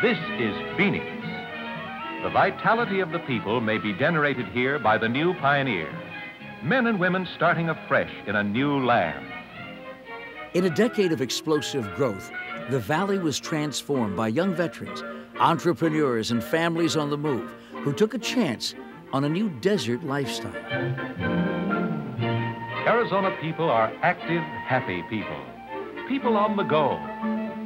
This is Phoenix. The vitality of the people may be generated here by the new pioneer. Men and women starting afresh in a new land. In a decade of explosive growth, the valley was transformed by young veterans, entrepreneurs, and families on the move who took a chance on a new desert lifestyle. Arizona people are active, happy people. People on the go.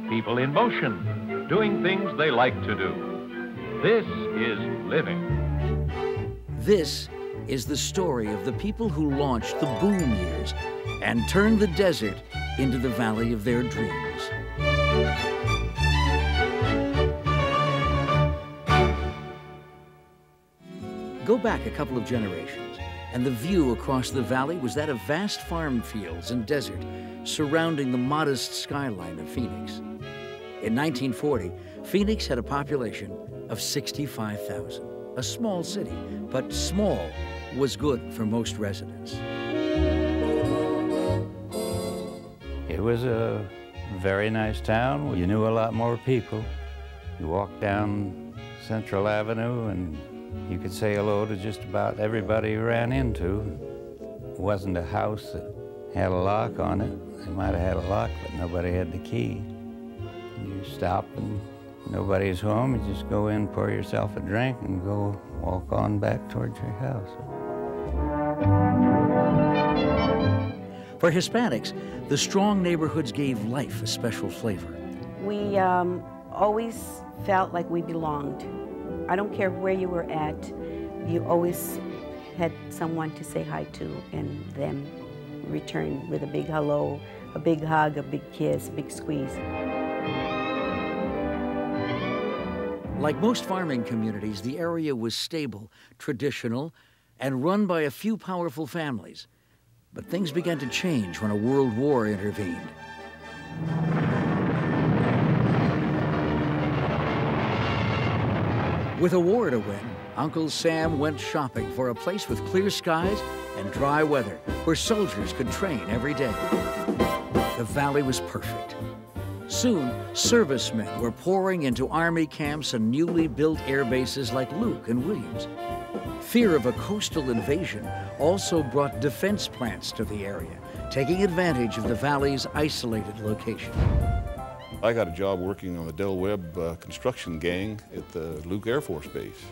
People in motion, doing things they like to do. This is living. This is the story of the people who launched the boom years and turned the desert into the valley of their dreams. Go back a couple of generations, and the view across the valley was that of vast farm fields and desert surrounding the modest skyline of Phoenix. In 1940, Phoenix had a population of 65,000, a small city, but small was good for most residents. It was a very nice town. You knew a lot more people. You walked down Central Avenue and you could say hello to just about everybody you ran into. It wasn't a house that had a lock on it. They might have had a lock, but nobody had the key. You stop and nobody's home. You just go in, pour yourself a drink, and go walk on back towards your house. For Hispanics, the strong neighborhoods gave life a special flavor. We always felt like we belonged. I don't care where you were at, you always had someone to say hi to and them return with a big hello, a big hug, a big kiss, a big squeeze. Like most farming communities, the area was stable, traditional, and run by a few powerful families. But things began to change when a world war intervened. With a war to win, Uncle Sam went shopping for a place with clear skies and dry weather where soldiers could train every day. The valley was perfect. Soon, servicemen were pouring into Army camps and newly built air bases like Luke and Williams. Fear of a coastal invasion also brought defense plants to the area, taking advantage of the valley's isolated location. I got a job working on the Del Webb construction gang at the Luke Air Force Base,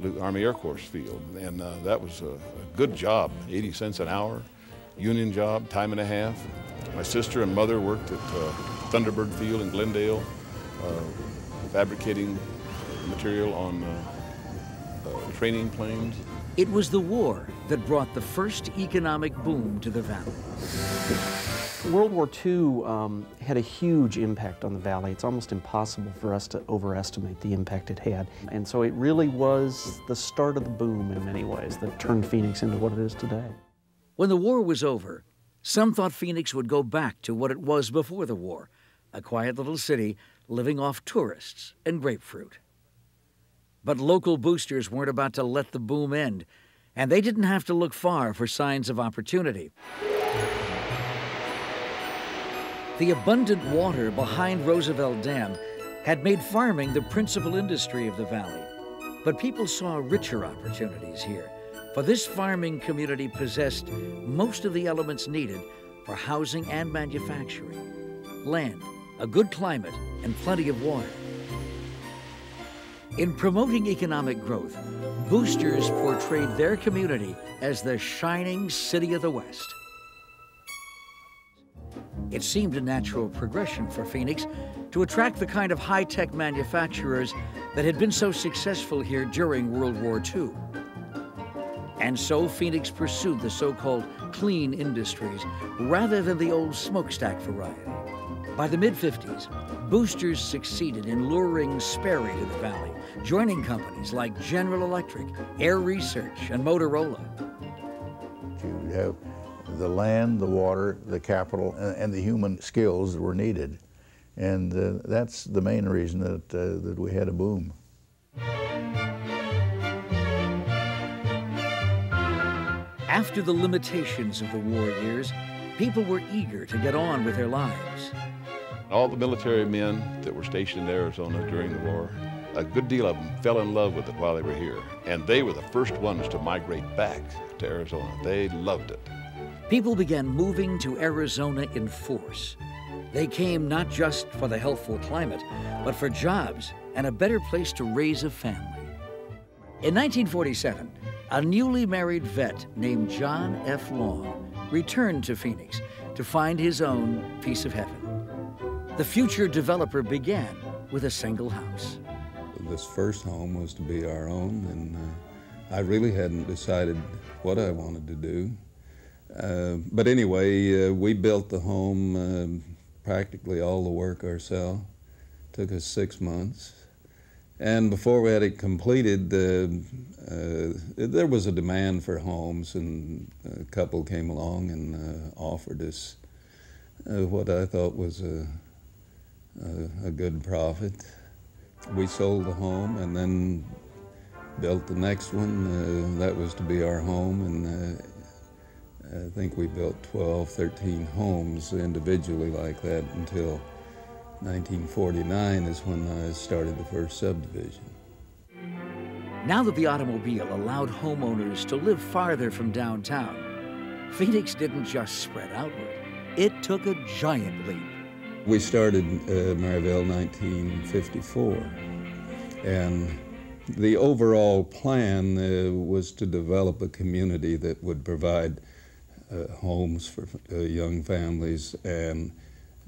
Luke Army Air Force Field, and that was a good job, 80 cents an hour, union job, time and a half. My sister and mother worked at Thunderbird Field in Glendale, fabricating material on training planes. It was the war that brought the first economic boom to the valley. World War II had a huge impact on the valley. It's almost impossible for us to overestimate the impact it had. And so it really was the start of the boom in many ways that turned Phoenix into what it is today. When the war was over, some thought Phoenix would go back to what it was before the war, a quiet little city living off tourists and grapefruit. But local boosters weren't about to let the boom end, and they didn't have to look far for signs of opportunity. The abundant water behind Roosevelt Dam had made farming the principal industry of the valley. But people saw richer opportunities here, for this farming community possessed most of the elements needed for housing and manufacturing: land, a good climate, and plenty of water. In promoting economic growth, boosters portrayed their community as the shining city of the West. It seemed a natural progression for Phoenix to attract the kind of high-tech manufacturers that had been so successful here during World War II. And so Phoenix pursued the so-called clean industries rather than the old smokestack variety. By the mid-50s, boosters succeeded in luring Sperry to the valley, joining companies like General Electric, Air Research, and Motorola. You have the land, the water, the capital, and the human skills that were needed. And that's the main reason that we had a boom. After the limitations of the war years, people were eager to get on with their lives. All the military men that were stationed in Arizona during the war, a good deal of them fell in love with it while they were here. And they were the first ones to migrate back to Arizona. They loved it. People began moving to Arizona in force. They came not just for the healthful climate, but for jobs and a better place to raise a family. In 1947, a newly married vet named John F. Long returned to Phoenix to find his own piece of heaven. The future developer began with a single house. This first home was to be our own, and I really hadn't decided what I wanted to do. But anyway, we built the home, practically all the work ourselves. Took us 6 months. And before we had it completed, there was a demand for homes, and a couple came along and offered us what I thought was a good profit. We sold the home and then built the next one. That was to be our home, and I think we built 12, 13 homes individually like that until 1949 is when I started the first subdivision. Now that the automobile allowed homeowners to live farther from downtown, Phoenix didn't just spread outward, it took a giant leap. We started Maryville in 1954, and the overall plan was to develop a community that would provide homes for young families and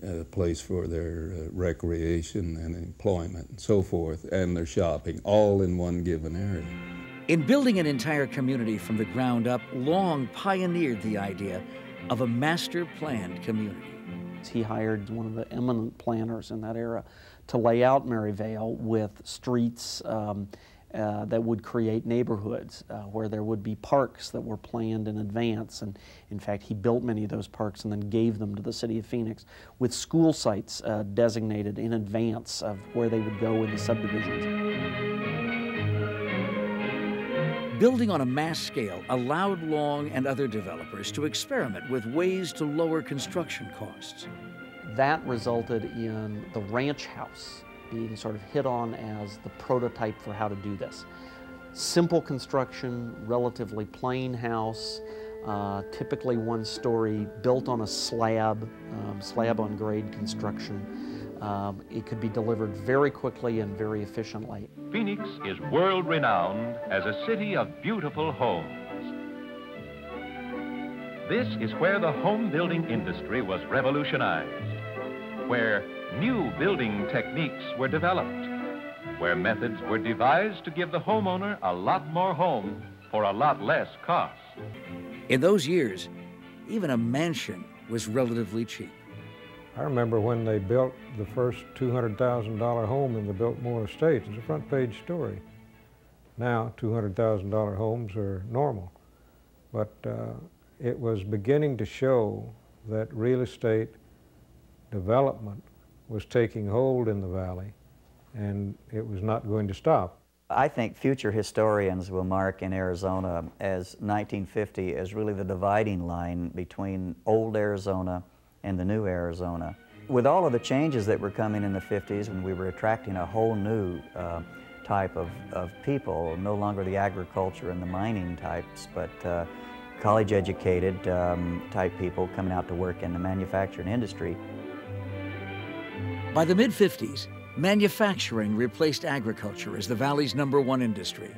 a place for their recreation and employment and so forth, and their shopping, all in one given area. In building an entire community from the ground up, Long pioneered the idea of a master-planned community. He hired one of the eminent planners in that era to lay out Maryvale with streets that would create neighborhoods where there would be parks that were planned in advance. And in fact, he built many of those parks and then gave them to the city of Phoenix, with school sites designated in advance of where they would go in the subdivisions. Building on a mass scale allowed Long and other developers to experiment with ways to lower construction costs. That resulted in the ranch house being sort of hit on as the prototype for how to do this. Simple construction, relatively plain house, typically one story, built on a slab, slab on grade construction. It could be delivered very quickly and very efficiently. Phoenix is world-renowned as a city of beautiful homes. This is where the home building industry was revolutionized, where new building techniques were developed, where methods were devised to give the homeowner a lot more home for a lot less cost. In those years, even a mansion was relatively cheap. I remember when they built the first $200,000 home in the Biltmore Estates. It's a front page story. Now, $200,000 homes are normal. But it was beginning to show that real estate development was taking hold in the valley, and it was not going to stop. I think future historians will mark in Arizona as 1950 as really the dividing line between old Arizona and the new Arizona. With all of the changes that were coming in the 50s, when we were attracting a whole new type of people, no longer the agriculture and the mining types, but college-educated type people coming out to work in the manufacturing industry. By the mid-50s, manufacturing replaced agriculture as the valley's #1 industry.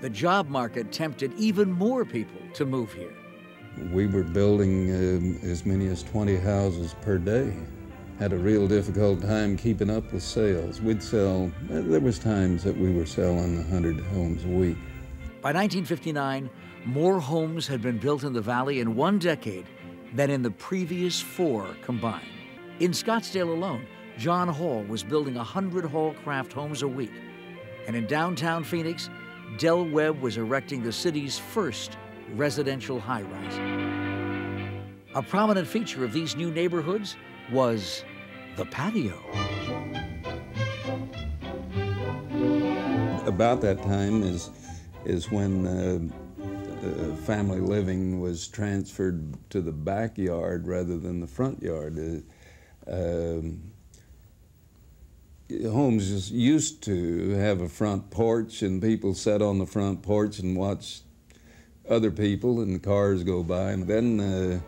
The job market tempted even more people to move here. We were building as many as 20 houses per day. Had a real difficult time keeping up with sales. We'd sell, there was times that we were selling 100 homes a week. By 1959, more homes had been built in the valley in 1 decade than in the previous 4 combined. In Scottsdale alone, John Hall was building 100 Hallcraft homes a week. And in downtown Phoenix, Del Webb was erecting the city's first residential high-rise. A prominent feature of these new neighborhoods was the patio. About that time is when family living was transferred to the backyard rather than the front yard. homes just used to have a front porch, and people sat on the front porch and watched other people and the cars go by. And then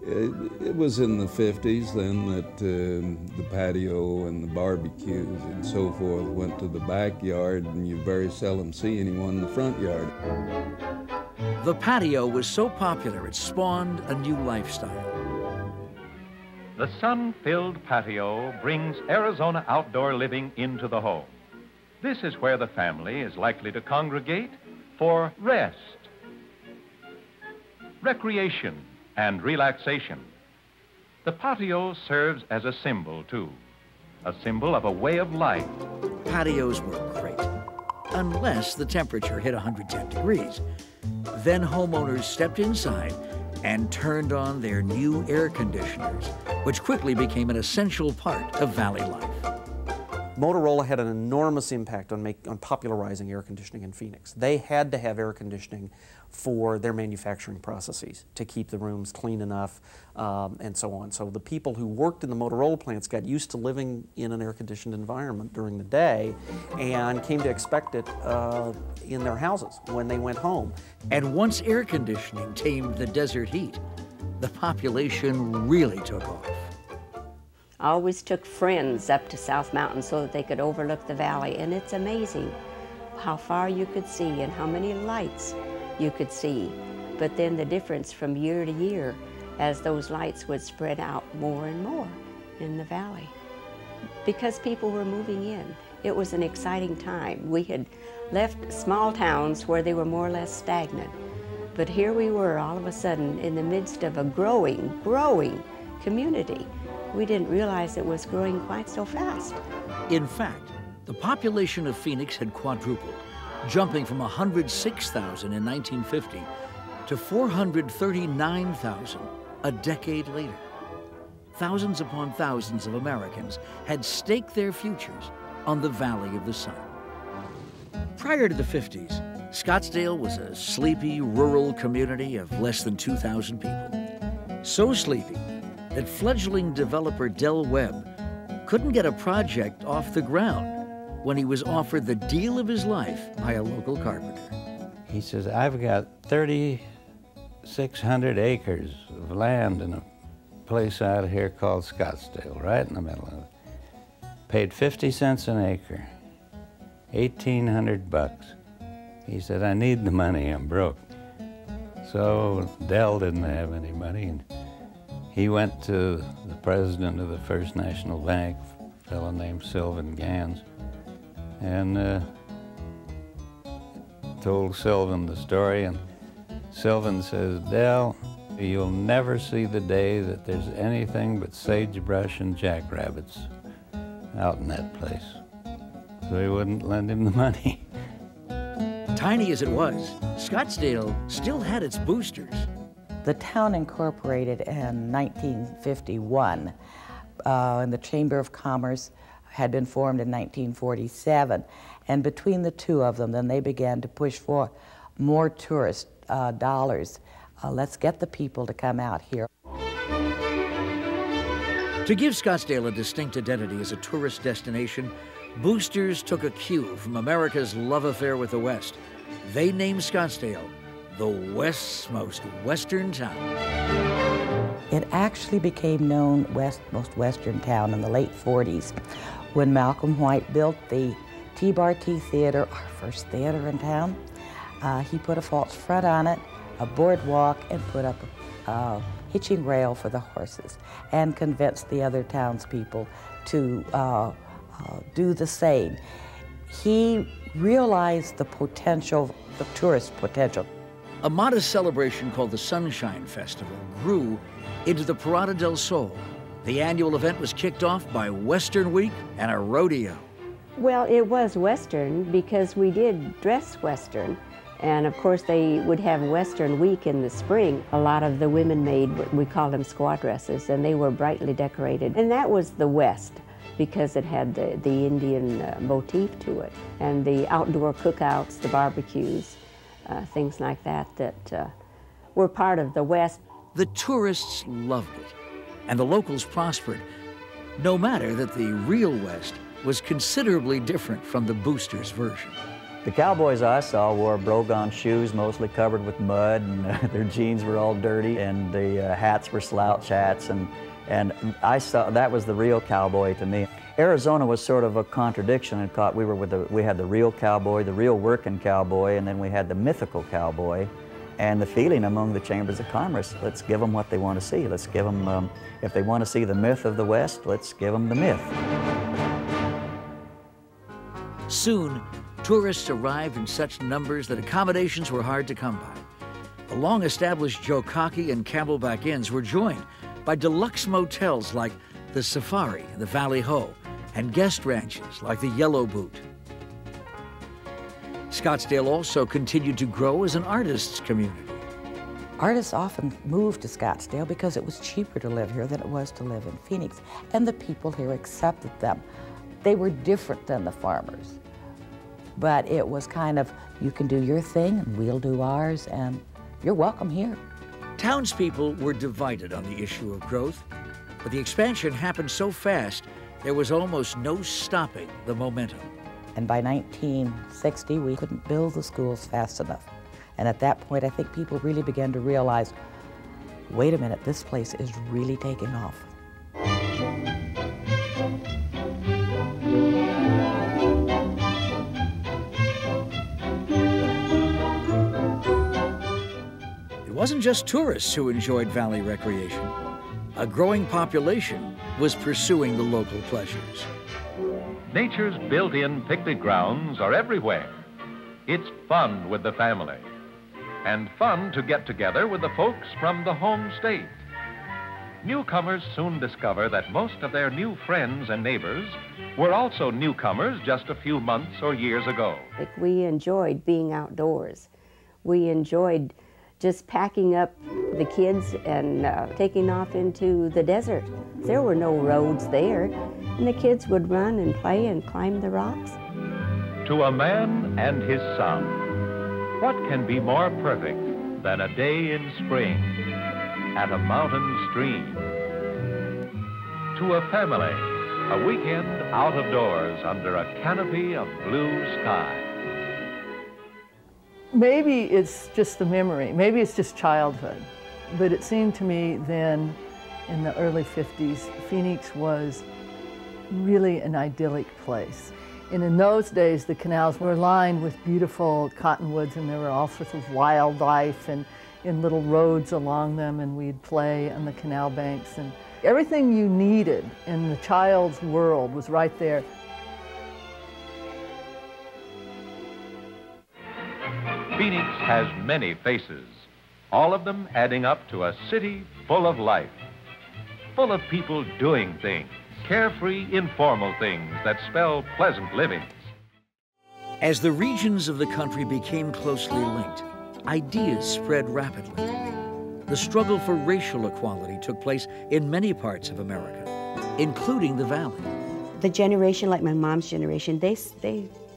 it was in the 50s then that the patio and the barbecues and so forth went to the backyard, and you very seldom see anyone in the front yard. The patio was so popular it spawned a new lifestyle. The sun-filled patio brings Arizona outdoor living into the home. This is where the family is likely to congregate for rest, recreation, and relaxation. The patio serves as a symbol, too, a symbol of a way of life. Patios were great, unless the temperature hit 110 degrees. Then homeowners stepped inside and turned on their new air conditioners, which quickly became an essential part of valley life. Motorola had an enormous impact on popularizing air conditioning in Phoenix. They had to have air conditioning for their manufacturing processes to keep the rooms clean enough and so on. So the people who worked in the Motorola plants got used to living in an air-conditioned environment during the day and came to expect it in their houses when they went home. And once air conditioning tamed the desert heat, the population really took off. I always took friends up to South Mountain so that they could overlook the valley, and it's amazing how far you could see and how many lights you could see. But then the difference from year to year as those lights would spread out more and more in the valley because people were moving in. It was an exciting time. We had left small towns where they were more or less stagnant, but here we were all of a sudden in the midst of a growing community. We didn't realize it was growing quite so fast. In fact, the population of Phoenix had quadrupled, jumping from 106,000 in 1950 to 439,000 a decade later. Thousands upon thousands of Americans had staked their futures on the Valley of the Sun. Prior to the 50s, Scottsdale was a sleepy, rural community of less than 2,000 people. So sleepy that fledgling developer Del Webb couldn't get a project off the ground when he was offered the deal of his life by a local carpenter. He says, I've got 3,600 acres of land in a place out here called Scottsdale, right in the middle of it. Paid 50 cents an acre, 1,800 bucks. He said, I need the money, I'm broke. So Del didn't have any money, and he went to the president of the First National Bank, a fellow named Sylvan Gans, and told Sylvan the story. And Sylvan says, Del, you'll never see the day that there's anything but sagebrush and jackrabbits out in that place. So he wouldn't lend him the money. Tiny as it was, Scottsdale still had its boosters. The town incorporated in 1951, and the Chamber of Commerce had been formed in 1947. And between the two of them, then they began to push for more tourist dollars. Let's get the people to come out here. To give Scottsdale a distinct identity as a tourist destination, boosters took a cue from America's love affair with the West. They named Scottsdale the West's most western town. It actually became known most western town in the late 40s when Malcolm White built the T-Bar T Theater, our first theater in town. He put a false front on it, a boardwalk, and put up a hitching rail for the horses, and convinced the other townspeople to do the same. He realized the potential, the tourist potential. A modest celebration called the Sunshine Festival grew into the Parada del Sol. The annual event was kicked off by Western Week and a rodeo. Well, it was Western because we did dress Western. And of course, they would have Western Week in the spring. A lot of the women made what we call them squaw dresses, and they were brightly decorated. And that was the West because it had the Indian motif to it. And the outdoor cookouts, the barbecues, things like that were part of the West. The tourists loved it, and the locals prospered, no matter that the real West was considerably different from the Boosters version. The cowboys I saw wore brogue shoes, mostly covered with mud, and their jeans were all dirty, and the hats were slouch hats, and I saw that was the real cowboy to me. Arizona was sort of a contradiction. In caught we had the real cowboy, the real working cowboy, and then we had the mythical cowboy. And the feeling among the chambers of commerce, let's give them what they want to see. Let's give them, if they want to see the myth of the West, let's give them the myth. Soon, tourists arrived in such numbers that accommodations were hard to come by. The long-established Joe Cocky and Camelback Inns were joined by deluxe motels like the Safari and the Valley Ho, and guest ranches like the Yellow Boot. Scottsdale also continued to grow as an artists' community. Artists often moved to Scottsdale because it was cheaper to live here than it was to live in Phoenix, and the people here accepted them. They were different than the farmers, but it was kind of, you can do your thing and we'll do ours, and you're welcome here. Townspeople were divided on the issue of growth, but the expansion happened so fast there was almost no stopping the momentum. And by 1960, we couldn't build the schools fast enough. And at that point, I think people really began to realize, wait a minute, this place is really taking off. It wasn't just tourists who enjoyed valley recreation. A growing population was pursuing the local pleasures. Nature's built-in picnic grounds are everywhere. It's fun with the family, and fun to get together with the folks from the home state. Newcomers soon discover that most of their new friends and neighbors were also newcomers just a few months or years ago. We enjoyed being outdoors. We enjoyed just packing up the kids and taking off into the desert. There were no roads there, and the kids would run and play and climb the rocks. To a man and his son, what can be more perfect than a day in spring at a mountain stream? To a family, a weekend out of doors under a canopy of blue sky. Maybe it's just the memory, maybe it's just childhood, but it seemed to me then, in the early 50s, Phoenix was really an idyllic place. And in those days, the canals were lined with beautiful cottonwoods, and there were all sorts of wildlife and in little roads along them, and we'd play on the canal banks, and everything you needed in the child's world was right there. Phoenix has many faces, all of them adding up to a city full of life, full of people doing things, carefree, informal things that spell pleasant living. As the regions of the country became closely linked, ideas spread rapidly. The struggle for racial equality took place in many parts of America, including the Valley. The generation, like my mom's generation, they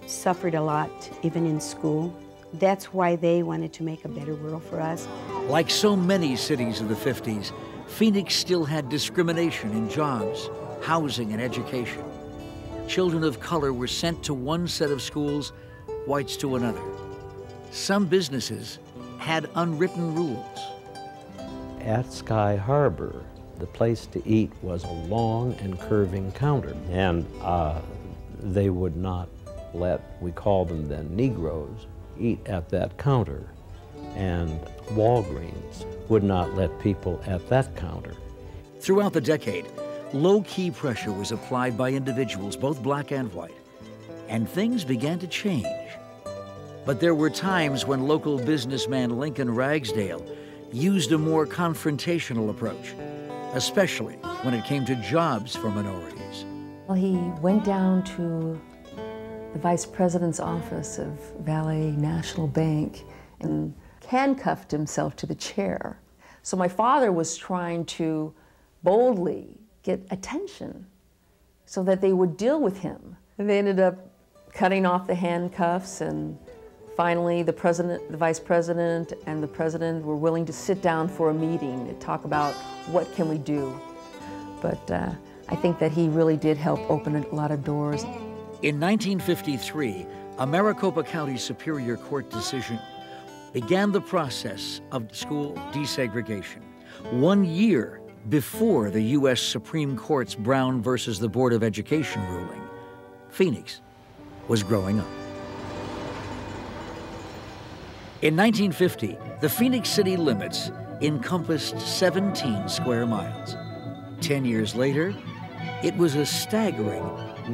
suffered a lot, even in school. That's why they wanted to make a better world for us. Like so many cities of the 50s, Phoenix still had discrimination in jobs, housing, and education. Children of color were sent to one set of schools, whites to another. Some businesses had unwritten rules. At Sky Harbor, the place to eat was a long and curving counter, and they would not let, we called them then Negroes, eat at that counter, and Walgreens would not let people at that counter. Throughout the decade, low-key pressure was applied by individuals, both black and white, and things began to change. But there were times when local businessman Lincoln Ragsdale used a more confrontational approach, especially when it came to jobs for minorities. Well, he went down to the vice president's office of Valley National Bank and handcuffed himself to the chair. So my father was trying to boldly get attention so that they would deal with him. And they ended up cutting off the handcuffs, and finally the president, the vice president, and the president were willing to sit down for a meeting to talk about what can we do. But I think that he really did help open a lot of doors. In 1953, a Maricopa County Superior Court decision began the process of school desegregation, 1 year before the U.S. Supreme Court's Brown versus the Board of Education ruling. Phoenix was growing up. In 1950, the Phoenix city limits encompassed 17 square miles. 10 years later, it was a staggering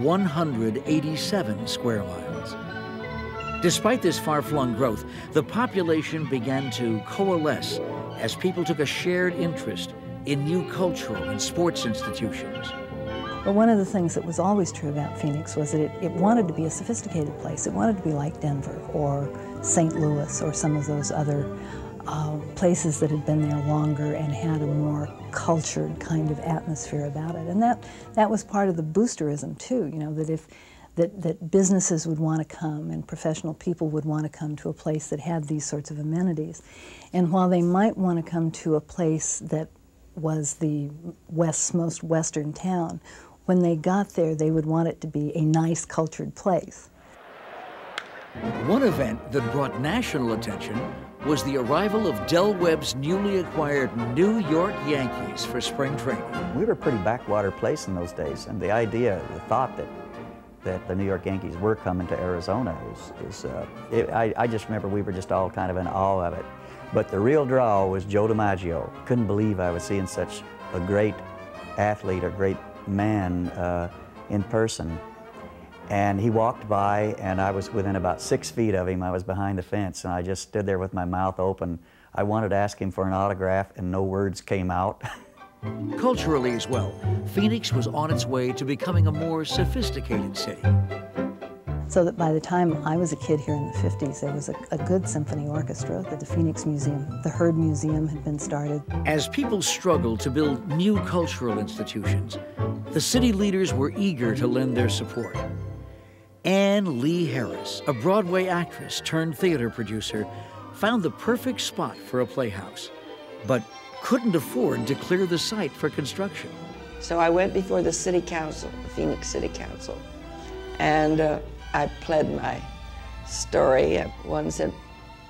187 square miles. Despite this far-flung growth, the population began to coalesce as people took a shared interest in new cultural and sports institutions. But one of the things that was always true about Phoenix was that it wanted to be a sophisticated place. It wanted to be like Denver or St. Louis or some of those other places that had been there longer and had a more cultured kind of atmosphere about it. And that was part of the boosterism too, you know, that businesses would want to come and professional people would want to come to a place that had these sorts of amenities. And while they might want to come to a place that was the West's most western town, when they got there, they would want it to be a nice, cultured place. One event that brought national attention was the arrival of Del Webb's newly acquired New York Yankees for spring training. We were a pretty backwater place in those days, and the idea, the thought that the New York Yankees were coming to Arizona I just remember we were just all kind of in awe of it. But the real draw was Joe DiMaggio. Couldn't believe I was seeing such a great athlete, a great man in person. And he walked by, and I was within about 6 feet of him. I was behind the fence, and I just stood there with my mouth open. I wanted to ask him for an autograph, and no words came out. Culturally as well, Phoenix was on its way to becoming a more sophisticated city. So that by the time I was a kid here in the 50s, there was a good symphony orchestra at the Phoenix Museum. The Heard Museum had been started. As people struggled to build new cultural institutions, the city leaders were eager to lend their support. Anne Lee Harris, a Broadway actress turned theater producer, found the perfect spot for a playhouse, but couldn't afford to clear the site for construction. So I went before the city council, the Phoenix City Council, and I pled my story. One said,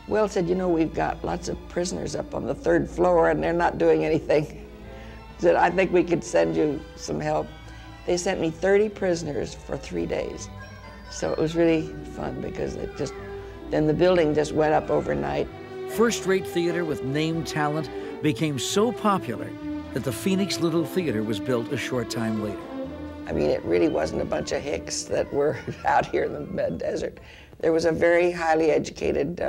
Will said, you know, we've got lots of prisoners up on the 3rd floor and they're not doing anything. Said, I think we could send you some help. They sent me 30 prisoners for 3 days. So it was really fun because then the building just went up overnight. First-rate theater with named talent became so popular that the Phoenix Little Theater was built a short time later. I mean, it really wasn't a bunch of hicks that were out here in the mid-desert. There was a very highly educated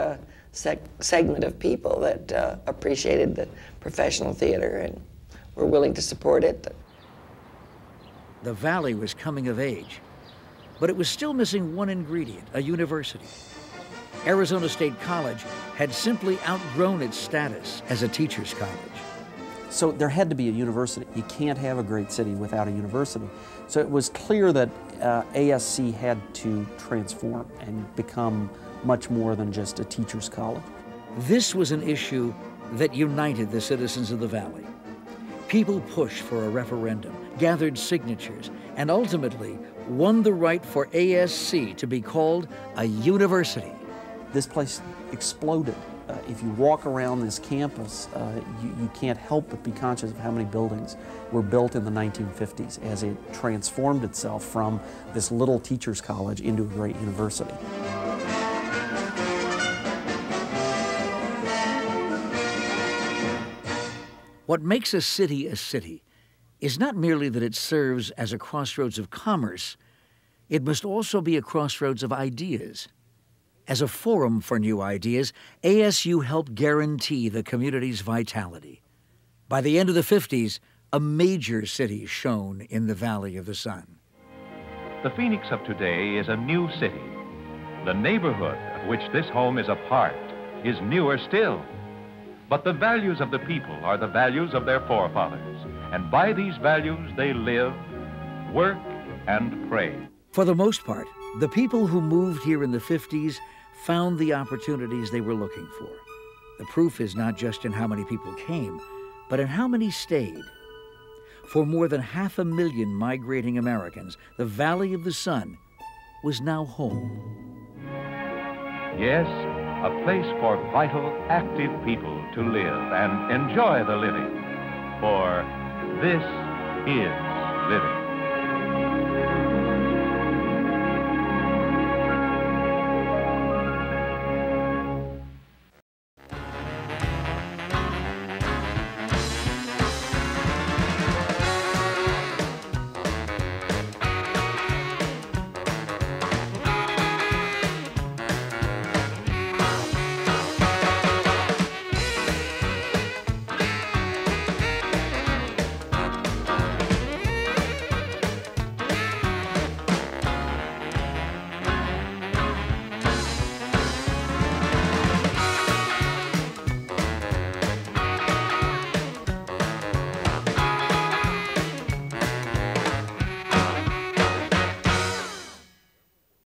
segment of people that appreciated the professional theater and were willing to support it. The Valley was coming of age, but it was still missing one ingredient, a university. Arizona State College had simply outgrown its status as a teacher's college. So there had to be a university. You can't have a great city without a university. So it was clear that ASC had to transform and become much more than just a teacher's college. This was an issue that united the citizens of the Valley. People pushed for a referendum, gathered signatures, and ultimately won the right for ASC to be called a university. This place exploded. If you walk around this campus, you can't help but be conscious of how many buildings were built in the 1950s as it transformed itself from this little teacher's college into a great university. What makes a city is not merely that it serves as a crossroads of commerce, it must also be a crossroads of ideas. As a forum for new ideas, ASU helped guarantee the community's vitality. By the end of the 50s, a major city shone in the Valley of the Sun. The Phoenix of today is a new city. The neighborhood of which this home is a part is newer still. But the values of the people are the values of their forefathers, and by these values they live, work, and pray. For the most part, the people who moved here in the 50s found the opportunities they were looking for. The proof is not just in how many people came, but in how many stayed. For more than 500,000 migrating Americans, the Valley of the Sun was now home. Yes, a place for vital, active people to live and enjoy the living. For this is living.